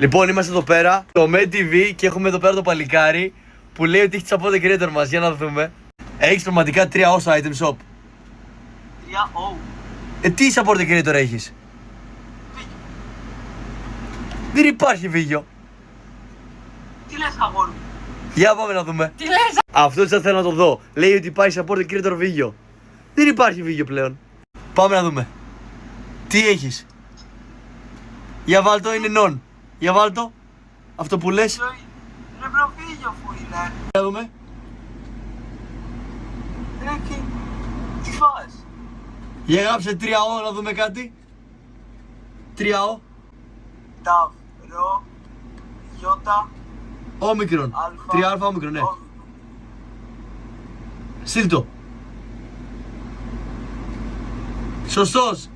Λοιπόν, είμαστε εδώ πέρα, το MedTV, και έχουμε εδώ πέρα το παλικάρι που λέει ότι έχει τη support creator μας. Για να δούμε. Έχεις πραγματικά 3 όσα item shop. 3O. Τι support creator έχεις? Δεν υπάρχει βίγιο. Τι λες, αγόρι μου? Για πάμε να δούμε. Τι λες? Αυτό δεν θέλω να το δω. Λέει ότι υπάρχει support creator βίγιο. Δεν υπάρχει βίγιο πλέον. Πάμε να δούμε. Τι έχεις? Για βάλτο, είναι non. Για βάλτο. Αυτό που λες. Ρε προφίλιο που είναι. Για δούμε. Ρε και... Τι φας? Για γράψε 3O να δούμε κάτι. 3O. Ταβ, ρο, γιώτα, Όμικρον. αλφα. 3α όμικρον, ναι. Στείλ το. Σωστός.